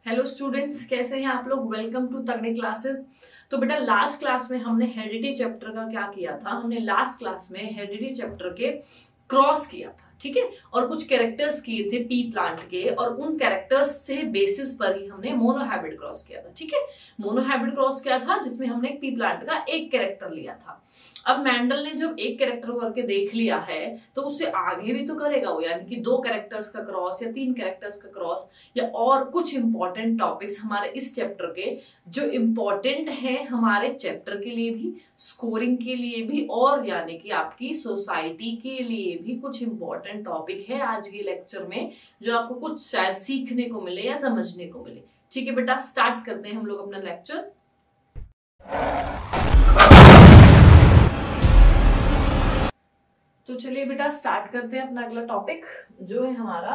Hello students, कैसे हैं आप लोग। वेलकम टू तगड़े क्लासेस। तो बेटा लास्ट क्लास में हमने हेरिडिटी चैप्टर का क्या किया था। हमने लास्ट क्लास में हेरिडिटी चैप्टर के क्रॉस किया था, ठीक है, और कुछ कैरेक्टर्स किए थे पी प्लांट के, और उन कैरेक्टर्स से बेसिस पर ही हमने मोनोहाइब्रिड क्रॉस किया था, ठीक है। मोनोहाइब्रिड क्रॉस किया था जिसमें हमने पी प्लांट का एक कैरेक्टर लिया था। अब मेंडल ने जब एक कैरेक्टर को करके देख लिया है तो उससे आगे भी तो करेगा वो, यानी कि 2 कैरेक्टर्स का क्रॉस या 3 कैरेक्टर्स का क्रॉस या और कुछ इंपॉर्टेंट टॉपिक्स हमारे इस चैप्टर के जो इंपॉर्टेंट है हमारे चैप्टर के लिए भी, स्कोरिंग के लिए भी, और यानी कि आपकी सोसाइटी के लिए भी कुछ इंपॉर्टेंट टॉपिक है आज के लेक्चर में, जो आपको कुछ शायद सीखने को मिले या समझने को मिले। ठीक है बेटा, स्टार्ट करते हैं हम लोग अपना लेक्चर। तो चलिए बेटा स्टार्ट करते हैं अपना अगला टॉपिक जो है हमारा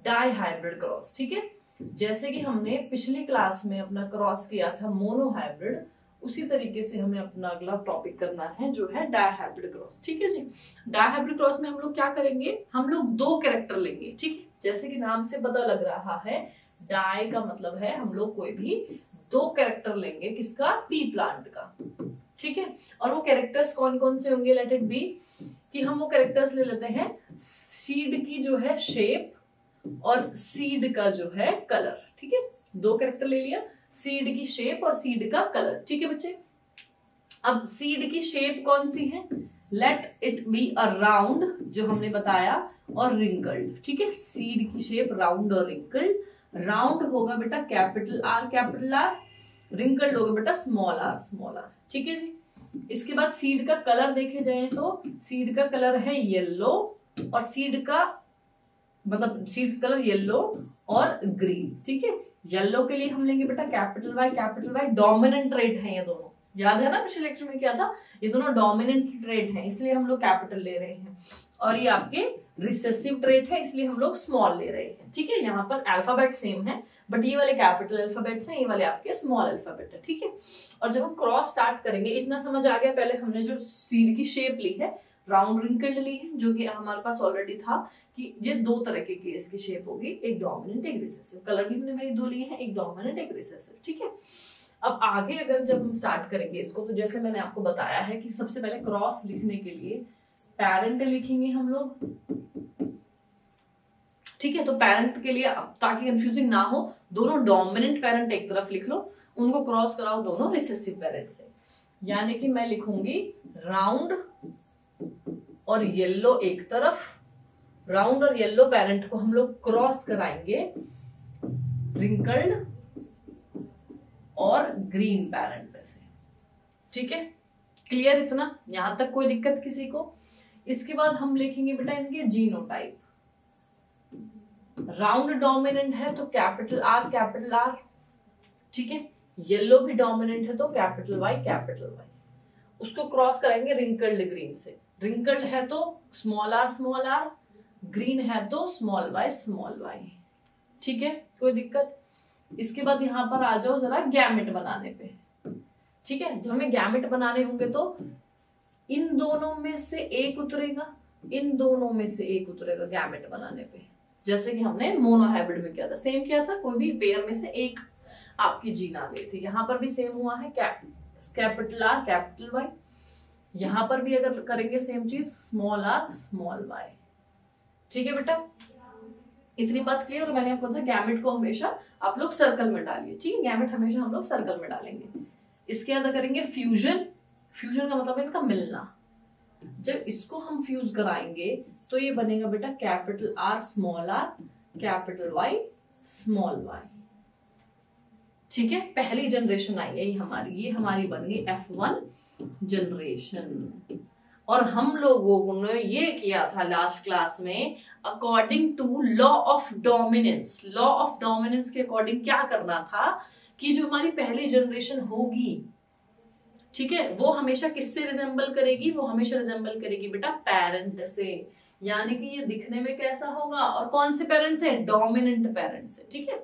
डाइहाइब्रिड क्रॉस। ठीक है, जैसे कि हमने पिछली क्लास में अपना क्रॉस किया था मोनोहाइब्रिड, उसी तरीके से हमें अपना अगला टॉपिक करना है जो है डाइहाइब्रिड क्रॉस। ठीक है जी, डाइहाइब्रिड क्रॉस में हम लोग क्या करेंगे, हम लोग 2 कैरेक्टर लेंगे। ठीक है, जैसे कि नाम से पता लग रहा है डाई का मतलब है हम लोग कोई भी 2 कैरेक्टर लेंगे। किसका? पी प्लांट का। ठीक है, और वो कैरेक्टर्स कौन कौन से होंगे, लेट इट बी कि हम वो कैरेक्टर्स ले लेते हैं सीड की जो है शेप और सीड का जो है कलर। ठीक है, 2 कैरेक्टर ले लिया, सीड की शेप और सीड का कलर। ठीक है बच्चे, अब सीड की शेप कौन सी है, let it be a round जो हमने बताया, और रिंकल्ड। ठीक है, सीड की शेप राउंड और रिंकल्ड। राउंड होगा बेटा कैपिटल आर, रिंकल्ड होगा बेटा स्मॉल आर। ठीक है जी, इसके बाद सीड का कलर देखे जाए तो सीड का कलर है येलो, और सीड का कलर येलो और ग्रीन। ठीक है, येलो के लिए हम लेंगे बेटा कैपिटल वाई। डोमिनेंट ट्रेट है ये दोनों, याद है ना पिछले लेक्चर में क्या था, ये दोनों डोमिनेंट ट्रेट है इसलिए हम लोग कैपिटल ले रहे हैं, और ये आपके रिसेसिव ट्रेट है इसलिए हम लोग स्मॉल ले रहे हैं। ठीक है, यहाँ पर अल्फाबेट सेम है बट ये वाले कैपिटल अल्फाबेट्स हैं, ये वाले आपके स्मॉल अल्फाबेट है। ठीक है, और जब हम क्रॉस स्टार्ट करेंगे, इतना समझ आ गया, पहले हमने जो सीड की शेप ली है राउंड रिंकल्ड ली है, जो कि हमारे पास ऑलरेडी था कि ये 2 तरह के केस की शेप होगी, एक डोमिनेंट एक रिसेसिव। कलर भी हमने वही 2 लिए हैं, एक डोमिनेंट एक रिसेसिव। ठीक है, अब आगे अगर जब हम स्टार्ट करेंगे इसको, तो जैसे मैंने आपको बताया है कि सबसे पहले क्रॉस लिखने के लिए पेरेंट लिखेंगे हम लोग। ठीक है, तो पेरेंट के लिए ताकि कंफ्यूजिंग ना हो, दोनों डोमिनेंट पेरेंट एक तरफ लिख लो, उनको क्रॉस कराओ दोनों रिसेसिव पेरेंट से। यानी कि मैं लिखूंगी राउंड और येलो एक तरफ, राउंड और येलो पेरेंट को हम लोग क्रॉस कराएंगे रिंकल्ड और ग्रीन पेरेंट से। ठीक है, क्लियर इतना, यहां तक कोई दिक्कत किसी को? इसके बाद हम लिखेंगे बेटा इनके जीनोटाइप। राउंड डोमिनेंट है तो कैपिटल आर। ठीक है, येलो भी डोमिनेंट है तो कैपिटल वाई। उसको क्रॉस करेंगे रिंकल्ड ग्रीन से। रिंकल्ड है तो स्मॉल आर, ग्रीन है तो स्मॉल वाई। ठीक है, कोई दिक्कत? इसके बाद यहां पर आ जाओ जरा गैमेट बनाने पे। ठीक है, जब हमें गैमेट बनाने होंगे तो इन दोनों में से एक उतरेगा, इन दोनों में से एक उतरेगा गैमेट बनाने पे, जैसे कि हमने मोनोहाइब्रिड में किया था, सेम किया था, कोई भी पेयर में से एक आपकी जीन आ गई थी। यहां पर भी सेम हुआ है, कैपिटल आर कैपिटल वाई। यहां पर भी अगर करेंगे सेम चीज, स्मॉल आर स्मॉल वाई। ठीक है बेटा, इतनी बात क्लियर? और मैंने आपको बताया गैमेट को हमेशा आप लोग सर्कल में डालिए। ठीक है, गैमेट हमेशा हम लोग सर्कल में डालेंगे। इसके बाद करेंगे फ्यूजन का मतलब है इनका मिलना। जब इसको हम फ्यूज कराएंगे तो ये बनेगा बेटा capital R capital Y small Y. ठीक है, पहली जनरेशन आई है ये हमारी बन गई F1 जनरेशन। और हम लोगों ने ये किया था लास्ट क्लास में according to law of dominance. Law of dominance के अकॉर्डिंग क्या करना था कि जो हमारी पहली जनरेशन होगी, ठीक है, वो हमेशा किससे रिजेंबल करेगी, वो हमेशा रिजेंबल करेगी बेटा पेरेंट से। यानी कि ये दिखने में कैसा होगा, और कौन से पेरेंट से? डोमिनेंट पेरेंट से। ठीक है,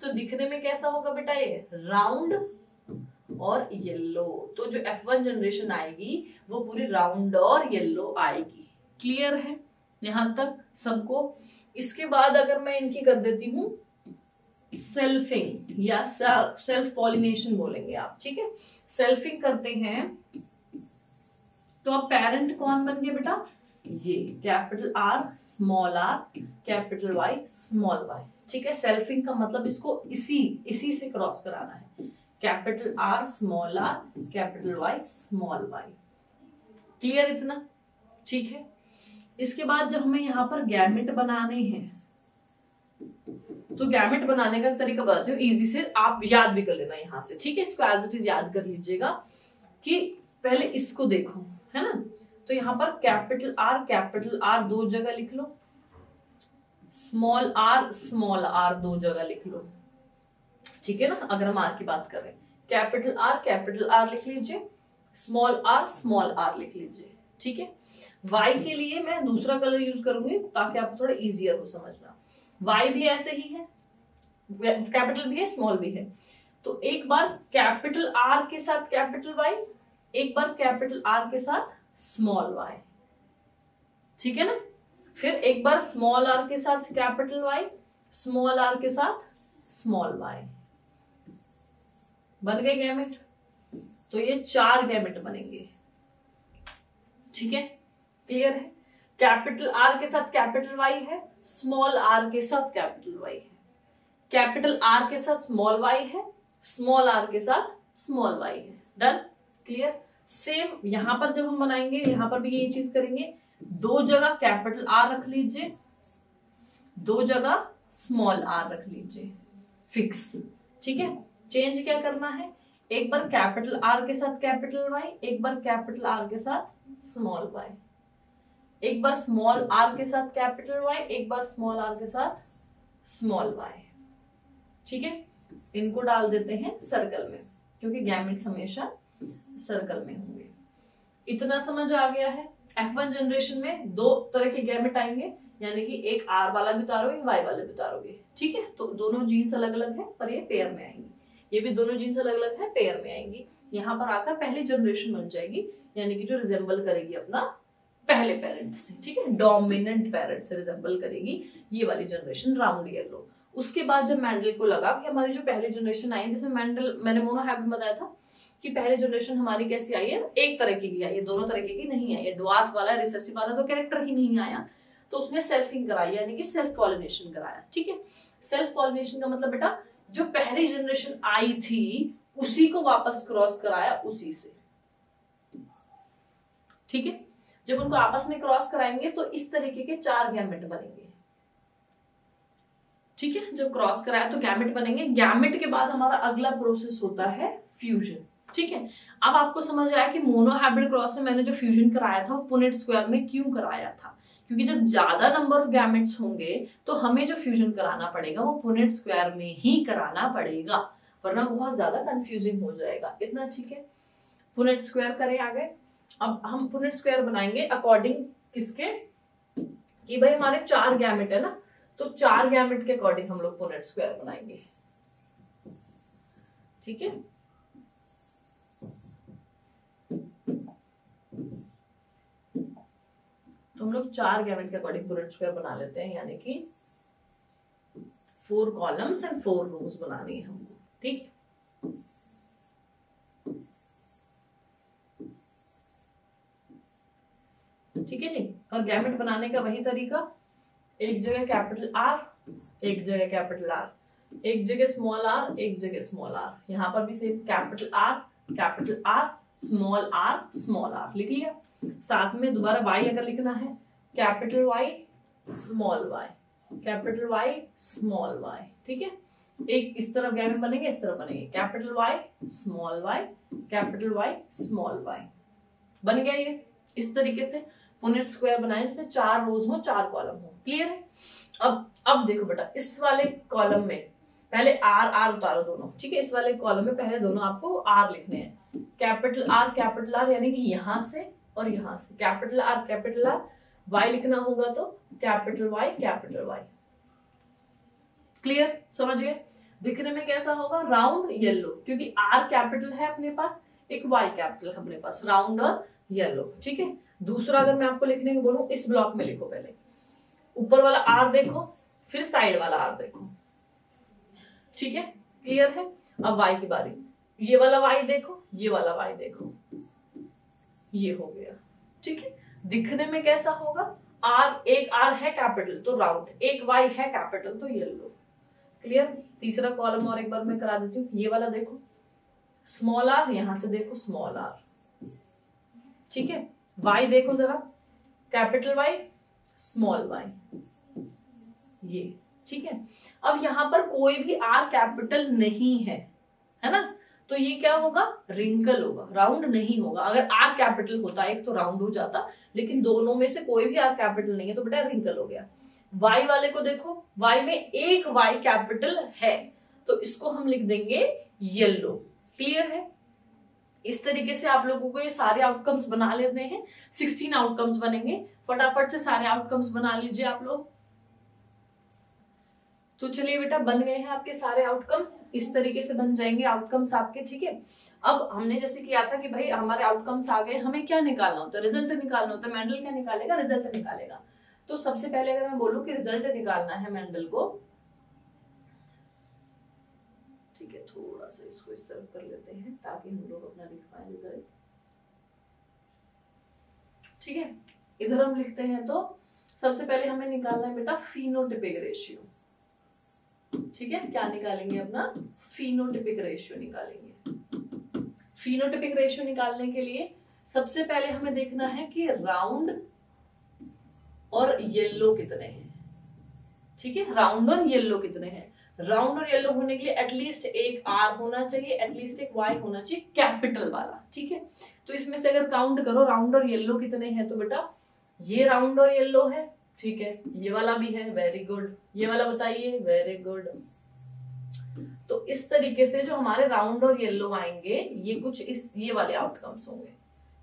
तो दिखने में कैसा होगा बेटा, ये राउंड और येलो। तो जो F1 जनरेशन आएगी वो पूरी राउंड और येलो आएगी। क्लियर है यहां तक सबको? इसके बाद अगर मैं इनकी कर देती हूं सेल्फिंग या सेल्फ पॉलिनेशन बोलेंगे आप, ठीक है। सेल्फिंग करते हैं तो अब पेरेंट कौन बन गया बेटा, ये capital R small R capital Y small Y, ठीक है। सेल्फिंग का मतलब इसको इसी से क्रॉस कराना है, capital R small R capital Y small Y. Clear इतना, ठीक है। इसके बाद जब हमें यहाँ पर गैमेट बनाने हैं तो गैमेट बनाने का तरीका बताती हूँ, इजी से आप याद भी कर लेना यहाँ से, ठीक है। इसको एज इट इज याद कर लीजिएगा कि पहले इसको देखो, है ना। तो यहाँ पर कैपिटल आर दो जगह लिख लो, स्मॉल आर दो जगह लिख लो, ठीक है ना। अगर हम आर की बात कर रहे हैं, कैपिटल आर लिख लीजिए, स्मॉल आर लिख लीजिए, ठीक है। वाई के लिए मैं दूसरा कलर यूज करूंगी ताकि आपको थोड़ा इजियर हो समझना। वाई भी ऐसे ही है, कैपिटल भी है स्मॉल भी है, तो एक बार कैपिटल आर के साथ कैपिटल वाई, एक बार कैपिटल आर के साथ स्मॉल वाई, ठीक है ना। फिर एक बार स्मॉल आर के साथ कैपिटल वाई, स्मॉल आर के साथ स्मॉल वाई, बन गए गैमेट। तो ये 4 गैमेट बनेंगे, ठीक है। क्लियर है, कैपिटल आर के साथ कैपिटल वाई है, स्मॉल आर के साथ कैपिटल वाई है, कैपिटल आर के साथ स्मॉल वाई है, स्मॉल आर के साथ स्मॉल वाई है। Done, clear. सेम यहां पर जब हम बनाएंगे, यहां पर भी यही चीज करेंगे, दो जगह कैपिटल आर रख लीजिए, दो जगह स्मॉल आर रख लीजिए, फिक्स, ठीक है। चेंज क्या करना है, एक बार कैपिटल आर के साथ कैपिटल वाई, एक बार कैपिटल आर के साथ स्मॉल वाई, एक बार स्मॉल आर के साथ कैपिटल वाई, एक बार स्मॉल आर के साथ स्मॉल वाई, ठीक है। इनको डाल देते हैं सर्कल में, क्योंकि गैमेट्स हमेशा सर्कल में होंगे। इतना समझ आ गया है। F1 जनरेशन में 2 तरह के गैमेट आएंगे, यानी कि एक R वाला भी उतारोगे, Y वाला भी उतारोगे, ठीक है। तो दोनों जीन्स अलग अलग है पर ये पेयर में आएंगी, ये भी दोनों जीन्स अलग अलग है, पेयर में आएंगी। यहाँ पर आकर पहली जनरेशन बन जाएगी, यानी कि जो रिजेंबल करेगी अपना पहले पेरेंट से, ठीक है, डोमिनेंट पेरेंट से रिजेंबल करेगी ये वाली जनरेशन राउंड येलो। उसके बाद जब मैंडल को लगा कि हमारी जो पहली जनरेशन आई, जैसे मैंडल मैंने मोनोहाइब्रिड बताया था कि पहली जनरेशन हमारी कैसी आई है, एक तरह की आई है, दोनों तरह की नहीं आई है। ड्वार्फ वाला रिसेसिव वाला तो कैरेक्टर ही नहीं आया, तो उसने सेल्फिंग कराई, यानी कि सेल्फ पॉलिनेशन कराया, ठीक है। सेल्फ पॉलिनेशन का मतलब बेटा जो पहली जनरेशन आई थी उसी को वापस क्रॉस कराया उसी से, ठीक है। जब उनको आपस में क्रॉस कराएंगे तो इस तरीके के 4 गैमेट बनेंगे, ठीक है। जब क्रॉस कराया तो गैमेट बनेंगे। गैमेट के बाद हमारा अगला प्रोसेस होता है फ्यूजन, ठीक है। अब आपको समझ आया कि मोनोहाइब्रिड क्रॉस में मैंने जो फ्यूजन कराया था वो पुनेट स्क्वायर में क्यों कराया था, क्योंकि जब ज्यादा नंबर ऑफ गैमेट्स होंगे तो हमें जो फ्यूजन कराना पड़ेगा वो पुनेट स्क्वायर में ही कराना पड़ेगा, वरना बहुत ज्यादा कंफ्यूजिंग हो जाएगा। इतना ठीक है। पुनेट स्क्वायर करें आगे। अब हम पुनेट स्क्वायर बनाएंगे अकॉर्डिंग किसके, कि भाई हमारे 4 गैमेट है ना, तो 4 गैमेट के अकॉर्डिंग हम लोग पुनेट स्क्वायर बनाएंगे, ठीक है। तो हम लोग 4 गैमेट के अकॉर्डिंग पुनेट स्क्वायर बना लेते हैं, यानी कि 4 कॉलम्स एंड 4 रोज बनानी है हमको, ठीक है। ठीक है जी। और गैमेट बनाने का वही तरीका, एक जगह कैपिटल आर, एक जगह कैपिटल आर, एक जगह स्मॉल आर, एक जगह स्मॉल आर। यहाँ पर भी same capital R, small R लिख लिया। साथ में दोबारा वाई अगर लिखना है, capital Y small Y, capital Y small Y, ठीक है। एक इस तरफ गैमेट बनेंगे, इस तरफ बनेंगे capital Y small Y, capital Y small Y, बन गया ये। इस तरीके से पुनेट स्क्वायर बनाए जिसमें 4 रोज हो, 4 कॉलम हो। क्लियर है। अब देखो बेटा, इस वाले कॉलम में पहले आर उतारो दोनों, ठीक है। इस वाले कॉलम में पहले दोनों आपको आर लिखने हैं, कैपिटल आर यानी कि यहां से और यहां से कैपिटल आर, वाई लिखना होगा तो कैपिटल वाई। क्लियर, समझ गए। दिखने में कैसा होगा, राउंड येलो, क्योंकि आर कैपिटल है अपने पास, एक वाई कैपिटल है अपने पास, राउंड और येलो, ठीक है। दूसरा अगर मैं आपको लिखने को बोलूं, इस ब्लॉक में लिखो, पहले ऊपर वाला आर देखो, फिर साइड वाला आर देखो। ठीक है, क्लियर है। अब y की बारी, ये वाला y देखो, ये वाला y देखो, ये हो गया। ठीक है, दिखने में कैसा होगा, r, एक r है कैपिटल तो राउंड, एक y है कैपिटल तो येलो। क्लियर। तीसरा कॉलम और एक बार मैं करा देती हूँ, ये वाला देखो स्मॉल r, यहां से देखो स्मॉल r। ठीक है, y देखो जरा, कैपिटल Y स्मॉल y, ये। ठीक है, अब यहां पर कोई भी r कैपिटल नहीं है ना, तो ये क्या होगा, रिंकल होगा, राउंड नहीं होगा। अगर r कैपिटल होता एक तो राउंड हो जाता, लेकिन दोनों में से कोई भी r कैपिटल नहीं है तो बेटा रिंकल हो गया। y वाले को देखो, y में एक y कैपिटल है तो इसको हम लिख देंगे येलो। क्लियर है। इस तरीके से आप लोगों को ये सारे आउटकम्स बना लेते हैं, 16 आउटकम्स बनेंगे। फटाफट से सारे आउटकम्स बना लीजिए आप लोग। तो चलिए बेटा, बन गए हैं आपके सारे आउटकम, इस तरीके से बन जाएंगे आउटकम्स आपके। ठीक है, अब हमने जैसे किया था कि भाई हमारे आउटकम्स आ गए, हमें क्या निकालना होता है, रिजल्ट निकालना होता है। मेंडल क्या निकालेगा, रिजल्ट निकालेगा। तो सबसे पहले अगर मैं बोलूं कि रिजल्ट निकालना है मेंडल को, ठीक है, थोड़ा सा इसको इस तरफ कर लेते हैं ताकि हम लोग अपना लिख पाए रिजल्ट। ठीक है, इधर हम लिखते हैं तो सबसे पहले हमें निकालना है बेटा फिनोटिपिक रेशियो। ठीक है, क्या निकालेंगे, अपना फिनोटिपिक रेशियो निकालेंगे। फिनोटिपिक रेशियो निकालने के लिए सबसे पहले हमें देखना है कि राउंड और येलो कितने हैं। ठीक है, राउंड और येलो कितने हैं। राउंड और येलो होने के लिए एटलीस्ट एक R होना चाहिए, एटलीस्ट एक Y होना चाहिए कैपिटल वाला। ठीक है, तो इसमें से अगर काउंट करो राउंड और येलो कितने हैं, तो बेटा ये राउंड और येलो है। ठीक है, ये वाला भी है, वेरी गुड। ये वाला बताइए, वेरी गुड। तो इस तरीके से जो हमारे राउंड और येलो आएंगे, ये कुछ इस ये वाले आउटकम्स होंगे।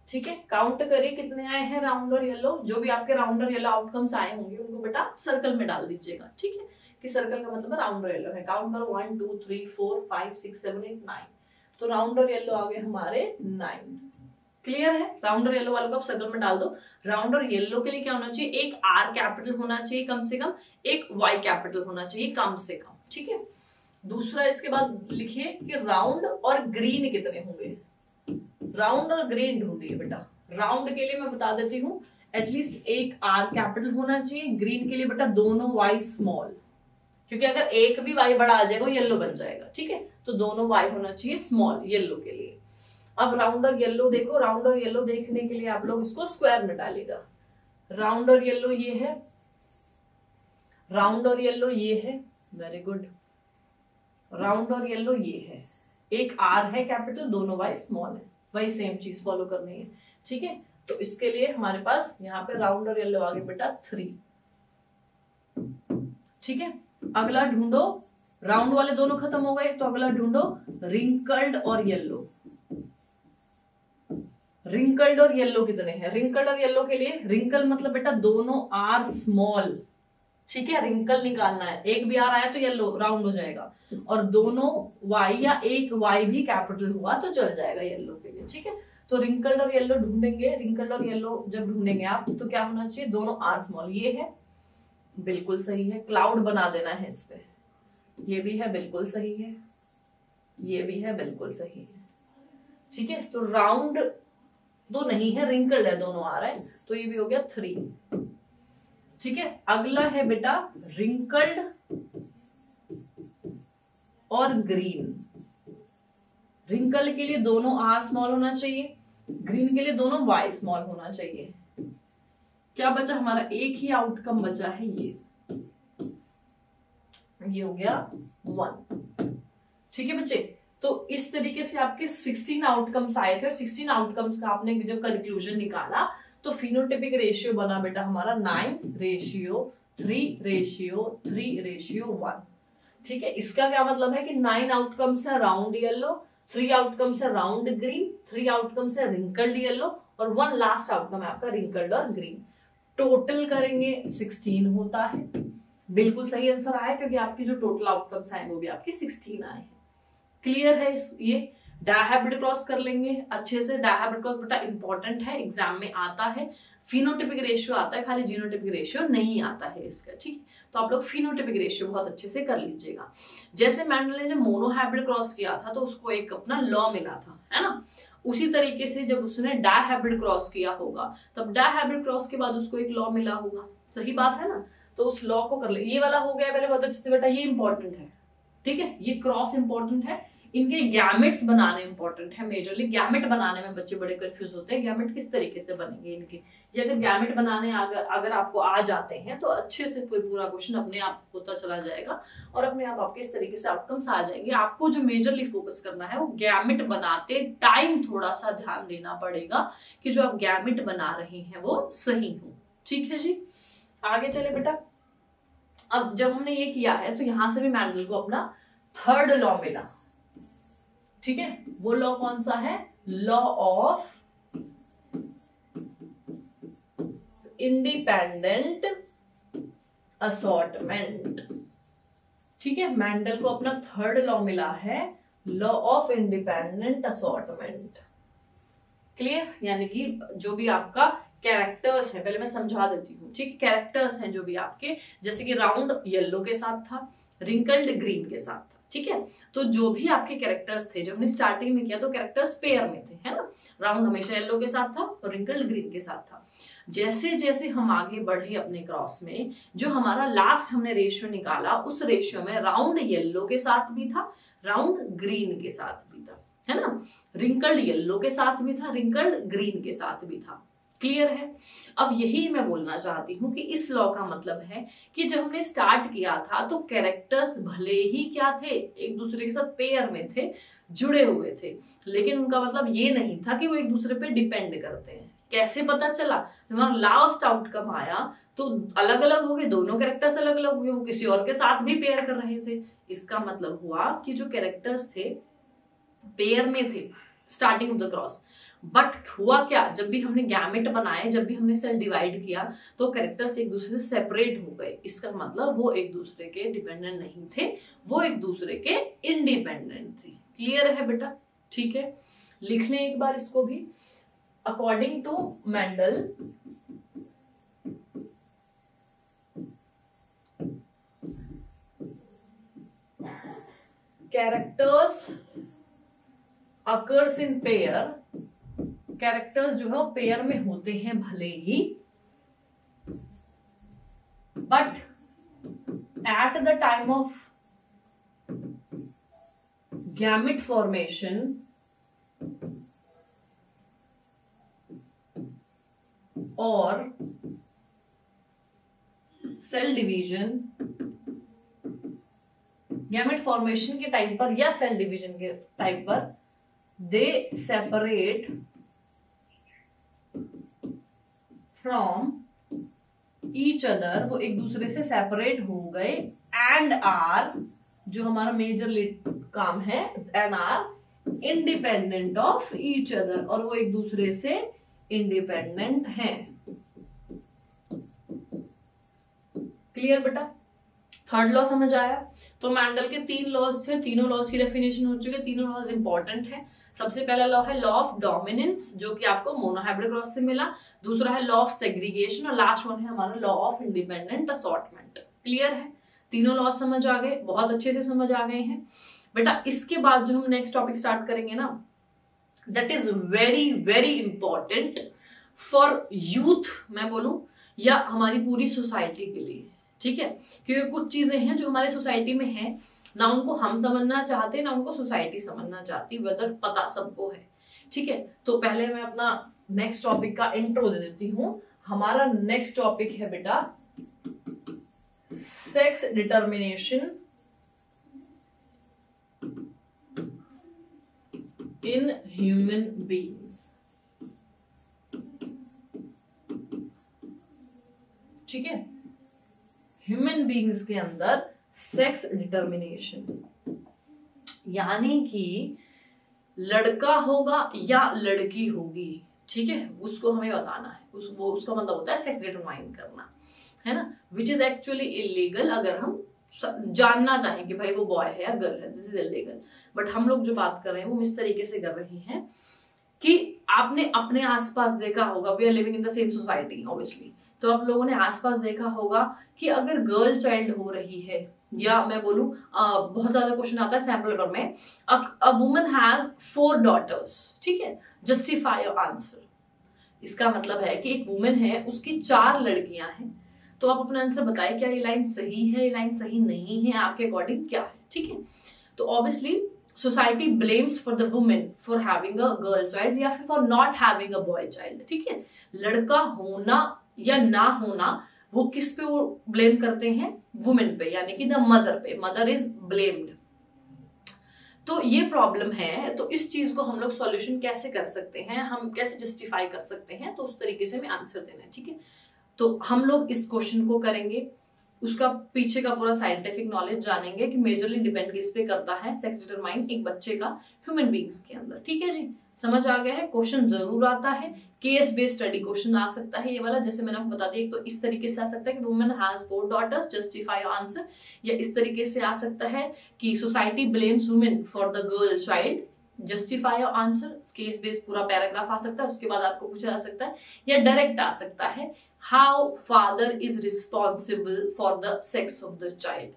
ठीक है, काउंट करिए कितने आए हैं राउंड और येलो। जो भी आपके राउंड और येलो आउटकम्स आए होंगे उनको बेटा सर्कल में डाल दीजिएगा। ठीक है, कि सर्कल का मतलब राउंड और येलो है। काउंट करो 1 2 3 4 5 6 7 8 9। तो राउंड और येलो आ गए हमारे 9। क्लियर है। राउंड और येलो वालों को आप सर्कल में डाल दो। राउंड और येलो के लिए क्या होना चाहिए, एक R कैपिटल होना चाहिए कम से कम, एक Y कैपिटल होना चाहिए कम से कम। ठीक है, दूसरा इसके बाद लिखिए कि राउंड और ग्रीन कितने होंगे। राउंड और ग्रीन ढूंढिए बेटा। राउंड के लिए मैं बता देती हूँ, एटलीस्ट एक R कैपिटल होना चाहिए। ग्रीन के लिए बेटा दोनों Y स्मॉल, क्योंकि अगर एक भी Y बड़ा आ जाएगा येलो बन जाएगा। ठीक है, तो दोनों Y होना चाहिए स्मॉल येलो के लिए। अब राउंड और येलो देखो, राउंड और येलो देखने के लिए आप लोग इसको स्क्वायर में डालेगा। राउंड और येलो ये है, राउंड और येलो ये है, वेरी गुड। राउंड और येलो ये है, एक R है कैपिटल, दोनों Y स्मॉल है। वही सेम चीज फॉलो करनी है। ठीक है, तो इसके लिए हमारे पास यहाँ पे राउंड और येलो आगे बेटा 3। ठीक है, अगला ढूंढो, राउंड वाले दोनों खत्म हो गए, तो अगला ढूंढो रिंकल्ड और येलो। रिंकल्ड और येलो कितने हैं। रिंकल्ड और येलो के लिए, रिंकल मतलब बेटा दोनों R स्मॉल। ठीक है, रिंकल निकालना है। एक भी R आया तो येलो राउंड हो जाएगा, और दोनों Y या एक Y भी कैपिटल हुआ तो चल जाएगा येलो के लिए। ठीक है, तो रिंकल्ड और येलो ढूंढेंगे। रिंकल्ड और येलो जब ढूंढेंगे आप तो क्या होना चाहिए, दोनों R स्मॉल। ये है, बिल्कुल सही है। क्लाउड बना देना है इस पे। ये भी है, बिल्कुल सही है। ये भी है, बिल्कुल सही है। ठीक है, तो राउंड दो नहीं है, रिंकल्ड है, दोनों आ रहा है, तो ये भी हो गया 3। ठीक है, अगला है बेटा रिंकल्ड और ग्रीन। रिंकल के लिए दोनों R स्मॉल होना चाहिए, ग्रीन के लिए दोनों Y स्मॉल होना चाहिए। क्या बचा हमारा, एक ही आउटकम बचा है, ये हो गया 1। ठीक है बच्चे, तो इस तरीके से आपके 16 आउटकम्स आए थे, और 16 आउटकम्स का आपने जब कंक्लूजन निकाला तो फिनोटिपिक रेशियो बना बेटा हमारा 9:3:3:1। ठीक है, इसका क्या मतलब है कि 9 आउटकम्स है राउंड येलो, 3 आउटकम्स है राउंड ग्रीन, 3 आउटकम्स है रिंकल्ड येलो, और 1 लास्ट आउटकम है आपका रिंकल्ड और ग्रीन। टोटल करेंगे 16 होता है। बिल्कुल सही आंसर आया, क्योंकि आपकी जो टोटल आउटकम्स आए वो भी आपके 16 आए हैं। क्लियर है। ये डायहाब्रिड क्रॉस कर लेंगे अच्छे से। डायहाब्रिड क्रॉस बेटा इंपॉर्टेंट है, एग्जाम में आता है। फिनोटिपिक रेशियो आता है, खाली जीनोटिपिक रेशियो नहीं आता है इसका, ठीक। तो आप लोग फिनोटिपिक रेशियो बहुत अच्छे से कर लीजिएगा। जैसे मेंडल ने जब मोनोहाइब्रिड क्रॉस किया था तो उसको एक अपना लॉ मिला था, है ना। उसी तरीके से जब उसने डायहाइब्रिड क्रॉस किया होगा तब डायहाइब्रिड क्रॉस के बाद उसको एक लॉ मिला होगा, सही बात है ना। तो उस लॉ को कर ले। ये वाला हो गया पहले बहुत अच्छे से बेटा, ये इंपॉर्टेंट है, ठीक है। ये क्रॉस इंपॉर्टेंट है, इनके गैमेट्स बनाने इंपॉर्टेंट है। मेजरली गैमेट बनाने में बच्चे बड़े कंफ्यूज होते हैं, गैमेट किस तरीके से बनेंगे इनके। ये अगर गैमेट बनाने अगर आपको आ जाते हैं तो अच्छे से फिर पूरा क्वेश्चन अपने आप होता चला जाएगा और अपने आप आपके इस तरीके से आउटकम्स आ जाएंगे। आपको जो मेजरली फोकस करना है वो गैमेट बनाते टाइम थोड़ा सा ध्यान देना पड़ेगा कि जो आप गैमेट बना रहे हैं वो सही हो, ठीक है जी। आगे चले बेटा। अब जब हमने ये किया है तो यहां से भी मेंडल को अपना थर्ड लॉ मिला, ठीक है। वो लॉ कौन सा है? लॉ ऑफ इंडिपेंडेंट असॉर्टमेंट, ठीक है। मेंडल को अपना थर्ड लॉ मिला है, law of independent assortment. Clear? यानी कि जो भी आपका कैरेक्टर्स है, पहले मैं समझा देती हूँ, ठीक है। कैरेक्टर्स हैं जो भी आपके, जैसे कि राउंड येलो के साथ था, रिंकल्ड ग्रीन के साथ था, ठीक है। तो जो भी आपके कैरेक्टर्स थे, जब हमने स्टार्टिंग में किया तो कैरेक्टर्स पेयर में थे, है ना। राउंड हमेशा येलो के साथ था और रिंकल्ड ग्रीन के साथ था। जैसे जैसे हम आगे बढ़े अपने क्रॉस में, जो हमारा लास्ट हमने रेशियो निकाला उस रेशियो में राउंड येलो के साथ भी था, राउंड ग्रीन के साथ भी था, है ना। रिंकल्ड येलो के साथ भी था, रिंकल्ड ग्रीन के साथ भी था। क्लियर है? अब यही मैं बोलना चाहती हूँ कि इस लॉ का मतलब है कि जब हमने स्टार्ट किया था तो कैरेक्टर्स भले ही क्या थे, एक दूसरे के साथ पेयर में थे, जुड़े हुए थे, लेकिन उनका मतलब ये नहीं था कि वो एक दूसरे पे डिपेंड करते हैं। कैसे पता चला? हमारा लास्ट आउटकम आया तो अलग अलग हो गए, दोनों कैरेक्टर्स अलग अलग हो गए, वो किसी और के साथ भी पेयर कर रहे थे। इसका मतलब हुआ कि जो कैरेक्टर्स थे पेयर में थे starting of the cross, but हुआ क्या, जब भी हमने गैमेट बनाए, जब भी हमने सेल डिवाइड किया तो कैरेक्टर्स एक दूसरे से सेपरेट हो गए। इसका मतलब वो एक दूसरे के डिपेंडेंट नहीं थे, वो एक दूसरे के इंडिपेंडेंट थे। क्लियर है बेटा? ठीक है, लिख लें एक बार इसको भी। According to Mendel, characters occurs in pair, characters जो है वो पेयर में होते हैं भले ही, but at the time of gamete formation और सेल डिवीजन, गैमेट फॉर्मेशन के टाइम पर या सेल डिवीजन के टाइम पर, they separate from each other, वो एक दूसरे से सेपरेट हो गए, एंड आर, जो हमारा मेजर काम है, and are independent of each other, और वो एक दूसरे से इंडिपेंडेंट हैं। क्लियर बेटा? थर्ड लॉ समझ आया? तो मेंडल के 3 लॉज थे, तीनों लॉज की डेफिनेशन हो चुकी है, तीनों लॉज इंपॉर्टेंट है। सबसे पहला लॉ है लॉ ऑफ डोमिनेंस, जो कि आपको मोनोहाइब्रिड क्रॉस से मिला। दूसरा है लॉ ऑफ सेग्रीगेशन, और लास्ट वन है हमारा law of independent assortment. Clear है? तीनों लॉज समझ आ गए, बहुत अच्छे से समझ आ गए हैं बेटा। इसके बाद जो हम नेक्स्ट टॉपिक स्टार्ट करेंगे ना, that is very very important for youth, मैं बोलूं, या हमारी पूरी सोसाइटी के लिए, ठीक है। क्योंकि कुछ चीजें हैं जो हमारे सोसाइटी में है, ना उनको हम समझना चाहते, ना उनको सोसाइटी समझना चाहती, वेदर पता सबको है, ठीक है। तो पहले मैं अपना नेक्स्ट टॉपिक का इंट्रो दे देती हूं। हमारा नेक्स्ट टॉपिक है बेटा sex determination in human being. ठीक है, ह्यूमन बीइंग्स के अंदर सेक्स डिटर्मिनेशन, यानी कि लड़का होगा या लड़की होगी, ठीक है, उसको हमें बताना है। उसका मतलब होता है सेक्स डिटरमाइन करना, है ना, विच इज एक्चुअली इलीगल। अगर हम जानना चाहें कि भाई वो बॉय है या गर्ल है, दिस इज इलीगल। बट हम लोग जो बात कर रहे हैं वो इस तरीके से कर रहे हैं कि आपने अपने आसपास देखा होगा, we are living in the same society obviously, तो आप लोगों ने आसपास देखा होगा कि अगर गर्ल चाइल्ड हो रही है, या मैं बोलूं बहुत ज्यादा क्वेश्चन आता है सैम्पल पेपर में, अ वुमन हैज 4 daughters, ठीक है, जस्टिफाई योर आंसर। इसका मतलब है कि एक वुमेन है, उसकी 4 लड़कियां हैं, तो आप अपना आंसर बताएं, क्या ये लाइन सही है, ये लाइन सही नहीं है, आपके अकॉर्डिंग क्या है, ठीक है। तो obviously society blames for the women for having a girl child या फिर for not having a boy child, ठीक है। लड़का होना या ना होना वो किस पे वो ब्लेम करते हैं, वुमेन पे, यानी कि द मदर पे, मदर इज ब्लेम्ड। तो ये प्रॉब्लम है, तो इस चीज को हम लोग सॉल्यूशन कैसे कर सकते हैं, हम कैसे जस्टिफाई कर सकते हैं, तो उस तरीके से हमें आंसर देना है, ठीक है। तो हम लोग इस क्वेश्चन को करेंगे, उसका पीछे का पूरा साइंटिफिक नॉलेज जानेंगे कि मेजरली डिपेंड किस पे करता है सेक्स डिटरमाइन एक बच्चे का ह्यूमन बीइंग्स के अंदर, ठीक है जी। समझ आ गया है, क्वेश्चन जरूर आता है, केस बेस्ड स्टडी क्वेश्चन आ सकता है ये वाला, जैसे मैंने आपको बता दिया, एक तो इस तरीके से आ सकता है कि women has 4 daughters, justify your answer, या इस तरीके से आ सकता है कि society blames women for the girl child, justify your answer, case based पूरा पैराग्राफ आ सकता है, उसके बाद आपको पूछा जा सकता है, या डायरेक्ट आ सकता है how father is responsible for the sex of the child.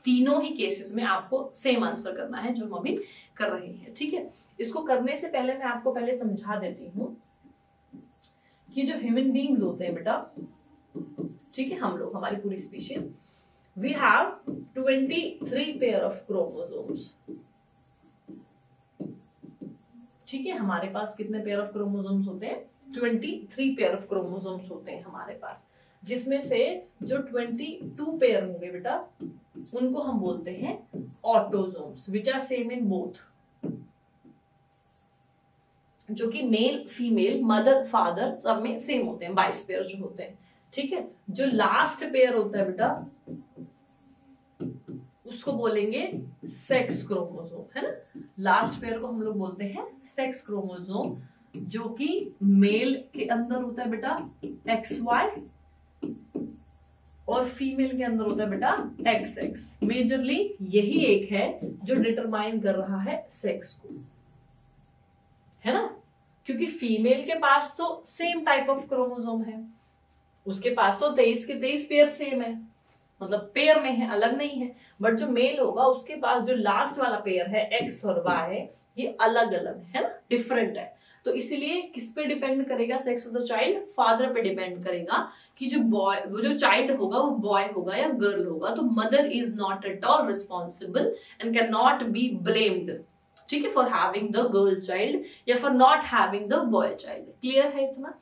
तीनों ही केसेस में आपको सेम आंसर करना है जो हम अभी कर रहे हैं, ठीक है। इसको करने से पहले मैं आपको पहले समझा देती हूँ कि जो ह्यूमन बीइंग्स होते हैं बेटा, ठीक है, हम लोग, हमारी पूरी species, we have 23 pair of chromosomes, ठीक है। हमारे पास कितने पेयर ऑफ क्रोमोसोम्स होते हैं, 23 पेयर ऑफ क्रोमोसोम्स होते हैं हमारे पास, जिसमें से जो 22 पेयर होंगे बेटा, उनको हम बोलते हैं autosomes, which are same in both, जो कि मेल फीमेल मदर फादर सब में सेम होते हैं, 22 पेयर जो होते हैं, ठीक है। जो लास्ट पेयर होता है बेटा, उसको बोलेंगे सेक्स क्रोमोसोम, है ना। लास्ट पेयर को हम लोग बोलते हैं सेक्स क्रोमोसोम, जो कि मेल के अंदर होता है बेटा XY और फीमेल के अंदर होता है बेटा XX। मेजरली यही एक है जो डिटरमाइन कर रहा है सेक्स को, है ना, क्योंकि फीमेल के पास तो सेम टाइप ऑफ क्रोमोसोम है, उसके पास तो 23 के 23 पेयर सेम है, मतलब पेयर में है, अलग नहीं है। बट जो मेल होगा उसके पास जो लास्ट वाला पेयर है X और Y, ये अलग अलग है ना, डिफरेंट है। तो इसीलिए किस पे डिपेंड करेगा sex of the child, father पे डिपेंड करेगा कि जो बॉय, वो जो चाइल्ड होगा वो बॉय होगा या गर्ल होगा। तो mother is not at all responsible and can not be blamed, ठीक है, for having the girl child या for not having the boy child. Clear है इतना?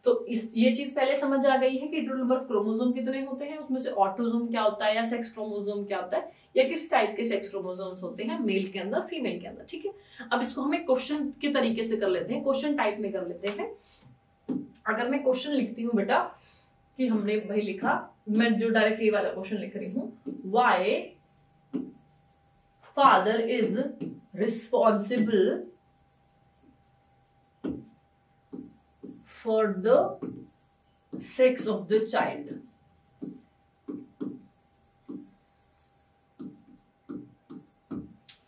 तो ये चीज पहले समझ आ गई है कि टोटल नंबर ऑफ क्रोमोसोम कितने होते हैं, उसमें से ऑटोसोम क्या होता है या सेक्स क्रोमोसोम क्या होता है, या किस टाइप के सेक्स क्रोमोसोम्स होते हैं मेल के अंदर फीमेल के अंदर, ठीक है। अब इसको हम एक क्वेश्चन के तरीके से कर लेते हैं, क्वेश्चन टाइप में कर लेते हैं। अगर मैं क्वेश्चन लिखती हूँ बेटा कि हमने भाई लिखा, मैं जो डायरेक्ट ये वाला क्वेश्चन लिख रही हूँ, why father is responsible for the sex of the child,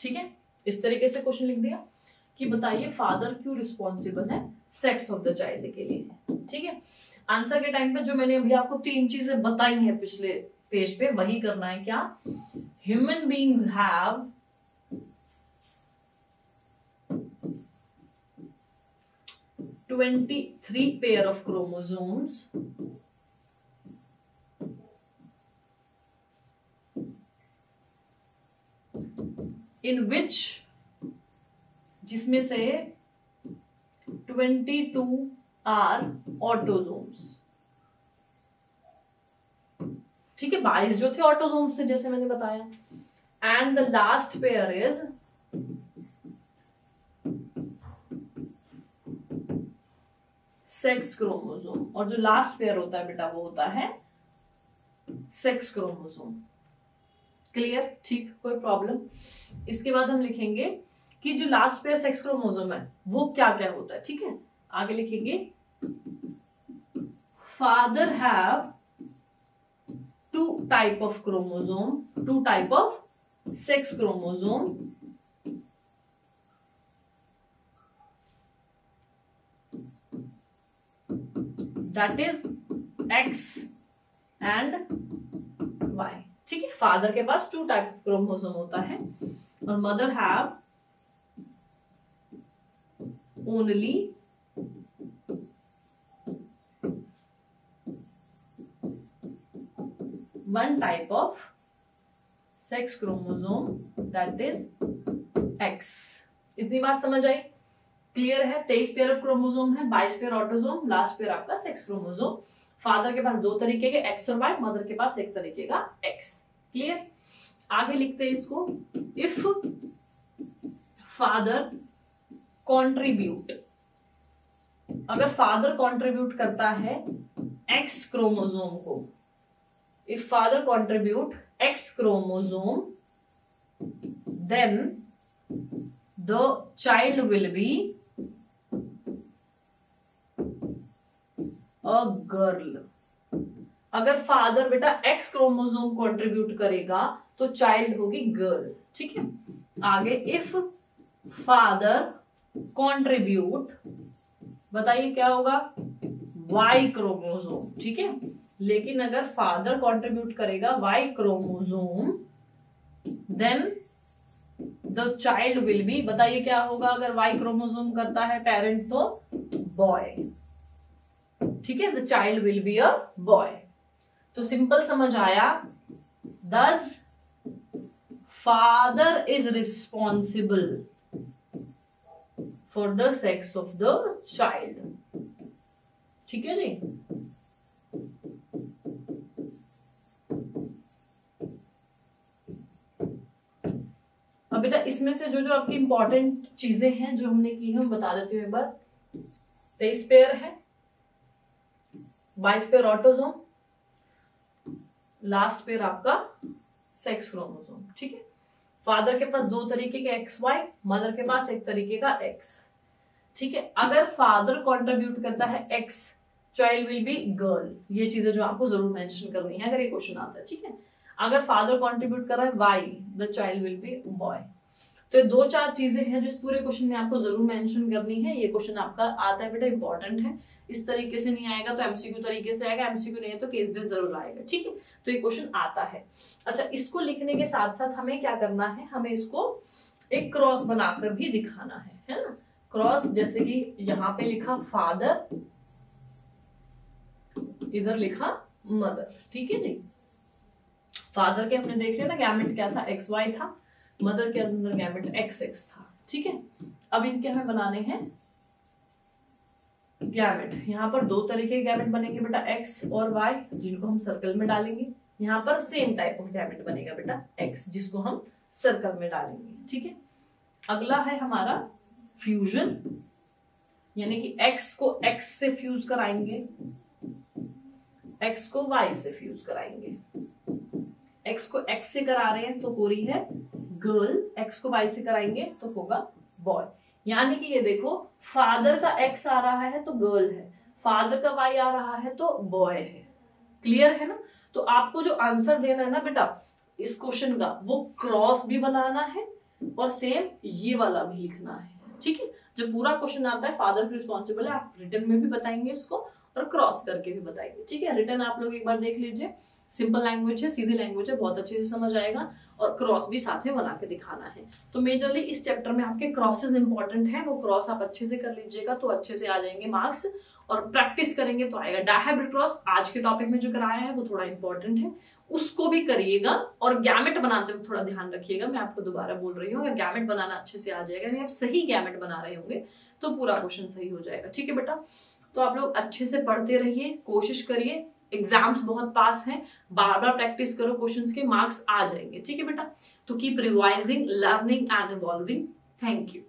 ठीक है। इस तरीके से क्वेश्चन लिख दिया कि बताइए फादर क्यों रिस्पॉन्सिबल है सेक्स ऑफ द चाइल्ड के लिए, ठीक है। आंसर के टाइम पे जो मैंने अभी आपको 3 चीजें बताई हैं पिछले पेज पे, वही करना है। क्या? Human beings have 23 pair of chromosomes in which, जिसमें से 22 are autosomes, ठीक है। 22 जो थे ऑटोसोम्स थे जैसे मैंने बताया, and the last pair is sex chromosome, और जो लास्ट पेयर होता है बेटा वो होता है सेक्स क्रोमोसोम। क्लियर? ठीक, कोई प्रॉब्लम? इसके बाद हम लिखेंगे कि जो लास्ट पेयर सेक्स क्रोमोसोम है वो क्या क्या होता है, ठीक है। आगे लिखेंगे father have 2 type of chromosome, 2 type of sex chromosome that is X and Y. ठीक है, फादर के पास 2 टाइप क्रोमोसोम होता है और mother have only 1 type of sex chromosome that is x. इतनी बात समझ आई? क्लियर है? 23 पेयर ऑफ क्रोमोसोम है, 22 पेयर ऑटोसोम, लास्ट पेयर आपका सेक्स क्रोमोसोम। फादर के पास 2 तरीके के एक्स और वाई, मदर के पास 1 तरीके का एक्स। क्लियर? आगे लिखते हैं इसको, इफ फादर कॉन्ट्रीब्यूट, अगर फादर कॉन्ट्रीब्यूट करता है एक्स क्रोमोसोम को, if father contribute x chromosome, then the child will be a girl। अगर फादर बेटा एक्स क्रोमोसोम कंट्रीब्यूट करेगा तो चाइल्ड होगी गर्ल। ठीक है, आगे इफ फादर कंट्रीब्यूट, बताइए क्या होगा? Y chromosome. ठीक है, लेकिन अगर फादर कंट्रीब्यूट करेगा Y chromosome, then the child will be, बताइए क्या होगा अगर वाई क्रोमोसोम करता है पेरेंट तो बॉय। ठीक है, the child will be a boy. तो सिंपल समझ आया, दस father is responsible for the sex of the child. ठीक है जी। अब बेटा इसमें से जो जो आपकी इंपॉर्टेंट चीजें हैं जो हमने की है हम बता देती हूँ एक बार। 23 पेयर है, 22 पेयर ऑटोसोम, लास्ट पेयर आपका सेक्स क्रोमोसोम। ठीक है, फादर के पास 2 तरीके के एक्स वाई, मदर के पास 1 तरीके का एक्स। ठीक है, अगर फादर कंट्रीब्यूट करता है x, child will B girl. ये चीजें जो आपको जरूर मेंशन करनी है अगर ये क्वेश्चन आता है। ठीक है, अगर फादर कंट्रीब्यूट कर रहा है Y, the child will be boy. तो ये 2-4 चीजें हैं जो इस पूरे क्वेश्चन में आपको जरूर मेंशन करनी है। ये क्वेश्चन आपका आता है बेटा, इंपॉर्टेंट है। इस तरीके से नहीं आएगा तो एमसीक्यू तरीके से आएगा, एमसीक्यू नहीं है तो केस बेस जरूर आएगा। ठीक है, तो ये क्वेश्चन आता है। अच्छा, इसको लिखने के साथ साथ हमें क्या करना है, हमें इसको एक क्रॉस बनाकर भी दिखाना है ना। क्रॉस जैसे कि यहाँ पे लिखा फादर, इधर लिखा मदर। ठीक है जी, फादर के हमने देख लिया ना गैमेट क्या था, एक्स वाई था, मदर के अंदर गैमेट एक्स एक्स था। ठीक है, अब इनके हमें बनाने हैं गैमेट। यहाँ पर 2 तरीके के गैमेट बनेंगे बेटा, एक्स और वाई, जिनको हम सर्कल में डालेंगे। यहाँ पर सेम टाइप ऑफ गैमेट बनेगा बेटा एक्स, जिसको हम सर्कल में डालेंगे। ठीक है, अगला है हमारा फ्यूजन, यानी कि एक्स को एक्स से फ्यूज कराएंगे, एक्स को वाई से फ्यूज कराएंगे। एक्स को एक्स से करा रहे हैं तो हो रही है गर्ल, एक्स को वाई से कराएंगे तो होगा बॉय। यानी कि ये देखो, फादर का एक्स आ रहा है तो गर्ल है, फादर का वाई आ रहा है तो बॉय है। क्लियर है ना? तो आपको जो आंसर देना है ना बेटा इस क्वेश्चन का, वो क्रॉस भी बनाना है और सेम ये वाला भी लिखना है। ठीक है, जब पूरा क्वेश्चन आता है फादर की रिस्पॉन्सिबल है, आप रिटर्न में भी बताएंगे उसको और क्रॉस करके भी बताएंगे। ठीक है, रिटर्न आप लोग एक बार देख लीजिए, सिंपल लैंग्वेज है, सीधी लैंग्वेज है, बहुत अच्छे से समझ आएगा और क्रॉस भी साथ में बना के दिखाना है। तो मेजरली इस चैप्टर में आपके क्रॉसेस इंपॉर्टेंट है, वो क्रॉस आप अच्छे से कर लीजिएगा तो अच्छे से आ जाएंगे मार्क्स, और प्रैक्टिस करेंगे तो आएगा। डायहाइब्रिड क्रॉस आज के टॉपिक में जो कराया है वो थोड़ा इंपॉर्टेंट है, उसको भी करिएगा और गैमेट बनाते हुए थोड़ा ध्यान रखिएगा। मैं आपको दोबारा बोल रही हूँ, अगर गैमेट बनाना अच्छे से आ जाएगा, यानी आप सही गैमेट बना रहे होंगे तो पूरा क्वेश्चन सही हो जाएगा। ठीक है बेटा, तो आप लोग अच्छे से पढ़ते रहिए, कोशिश करिए, एग्जाम्स बहुत पास हैं, बार बार प्रैक्टिस करो, क्वेश्चंस के मार्क्स आ जाएंगे। ठीक है बेटा, तो keep revising, learning and evolving. Thank you.